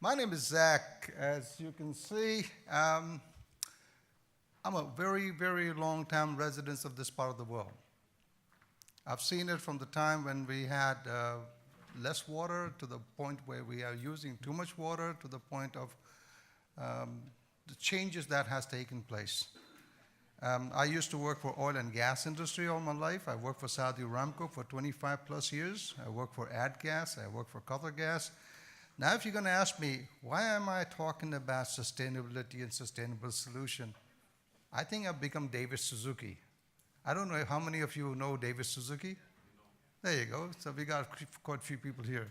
My name is Zack. As you can see, I'm a very, very long-time resident of this part of the world. I've seen it from the time when we had less water to the point where we are using too much water to the point of the changes that has taken place. I used to work for oil and gas industry all my life. I worked for Saudi Aramco for 25 plus years. I worked for AdGas. I worked for Qatar Gas. Now, if you're going to ask me, why am I talking about sustainability and sustainable solution? I think I've become David Suzuki. I don't know how many of you know David Suzuki? There you go. So we got quite a few people here.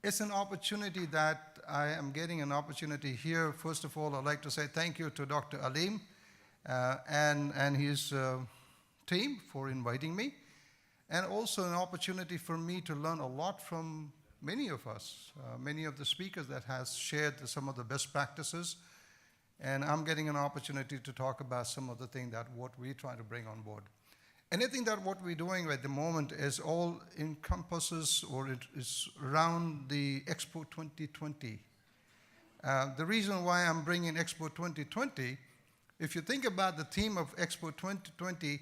It's an opportunity that I am getting an opportunity here. First of all, I'd like to say thank you to Dr. Alim and his team for inviting me. And also an opportunity for me to learn a lot from many of us, many of the speakers that has shared some of the best practices. And I'm getting an opportunity to talk about some of the things that what we're trying to bring on board. Anything that what we're doing at the moment is all encompasses or it is around the Expo 2020. The reason why I'm bringing Expo 2020, if you think about the theme of Expo 2020,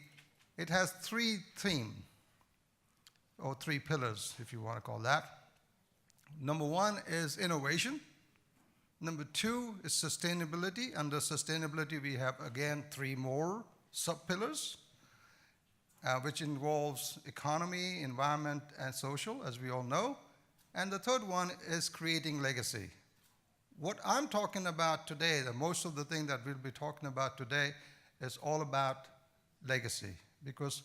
it has three themes, or three pillars, if you want to call that. Number one is innovation. Number two is sustainability. Under sustainability, we have, again, three more sub-pillars, which involves economy, environment, and social, as we all know. And the third one is creating legacy. What I'm talking about today, most of the thing that we'll be talking about today is all about legacy. Because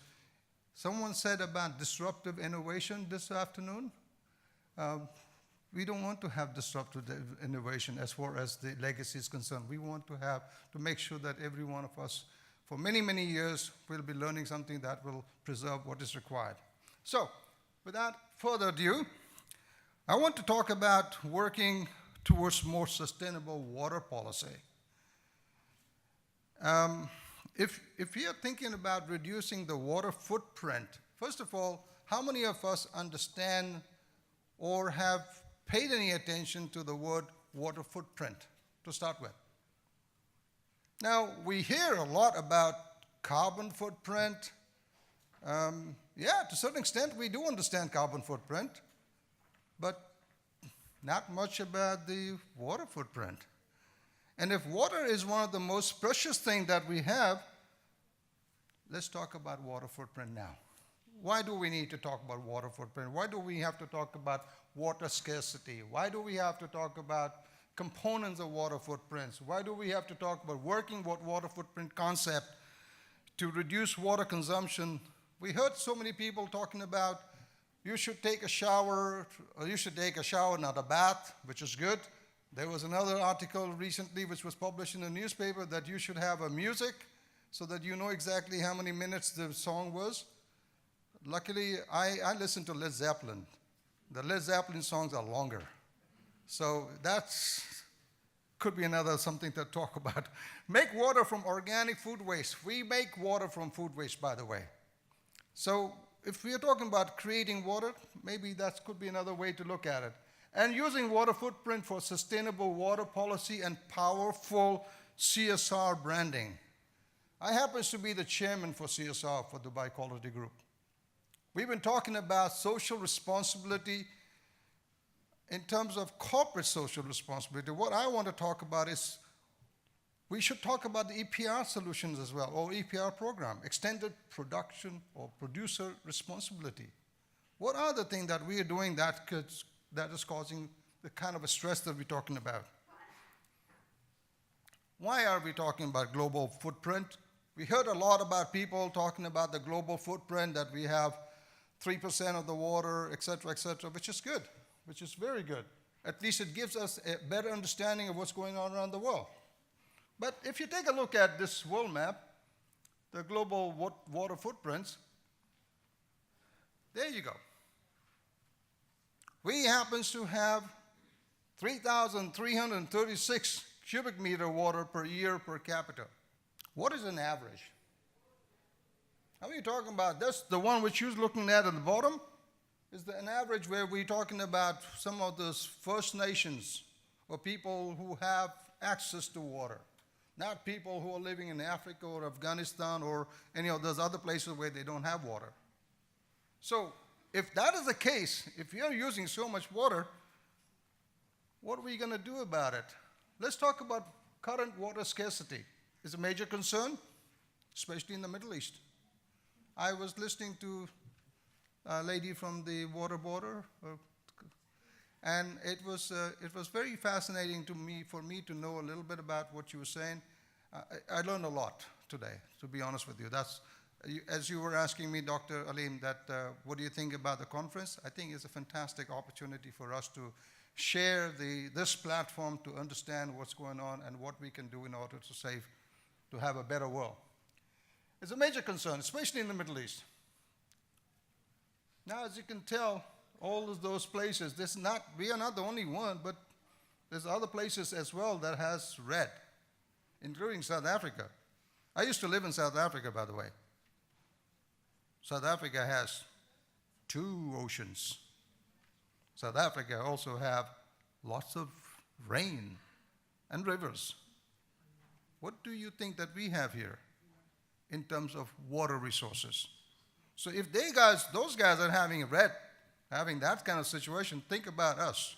someone said about disruptive innovation this afternoon. We don't want to have disruptive innovation as far as the legacy is concerned. We want to make sure that every one of us, for many, many years, will be learning something that will preserve what is required. So, without further ado, I want to talk about working towards more sustainable water policy. If we are thinking about reducing the water footprint, first of all, how many of us understand or have paid any attention to the word water footprint to start with? Now, we hear a lot about carbon footprint. Yeah, to a certain extent, we do understand carbon footprint, but not much about the water footprint. And if water is one of the most precious things that we have, let's talk about water footprint now. Why do we need to talk about water footprint? Why do we have to talk about water scarcity? Why do we have to talk about components of water footprints? Why do we have to talk about working with water footprint concept to reduce water consumption? We heard so many people talking about you should take a shower, or you should take a shower, not a bath, which is good. There was another article recently which was published in the newspaper that you should have a music so that you know exactly how many minutes the song was. Luckily, I listened to Led Zeppelin. The Led Zeppelin songs are longer. So that's could be another something to talk about. Make water from organic food waste. We make water from food waste, by the way. So if we are talking about creating water, maybe that could be another way to look at it. And using water footprint for sustainable water policy and powerful CSR branding. I happen to be the chairman for CSR for Dubai Quality Group. We've been talking about social responsibility in terms of corporate social responsibility. What I want to talk about is we should talk about the EPR solutions as well, or EPR program, extended production or producer responsibility. What are the things that we are doing that is causing the kind of a stress that we're talking about? Why are we talking about global footprint? We heard a lot about people talking about the global footprint, that we have 3% of the water, et cetera, which is good, which is very good. At least it gives us a better understanding of what's going on around the world. But if you take a look at this world map, the global water footprints, there you go. We happen to have 3,336 cubic meter water per year per capita. What is an average? How are you talking about? That's the one which you're looking at the bottom. is an average where we're talking about some of those First Nations or people who have access to water, not people who are living in Africa or Afghanistan or any of those other places where they don't have water. So if that is the case, if you're using so much water, what are we going to do about it? Let's talk about current water scarcity. It's a major concern, especially in the Middle East. I was listening to a lady from the water border, and it was very fascinating for me to know a little bit about what you were saying. I learned a lot today, to be honest with you. As you were asking me, Dr. Alim, what do you think about the conference? I think it's a fantastic opportunity for us to share this platform to understand what's going on and what we can do in order to have a better world. It's a major concern, especially in the Middle East. Now, as you can tell, all of those places, we are not the only one, but there's other places as well that has red, including South Africa. I used to live in South Africa, by the way. South Africa has 2 oceans. South Africa also have lots of rain and rivers. What do you think that we have here in terms of water resources? So if those guys are having that kind of situation, think about us.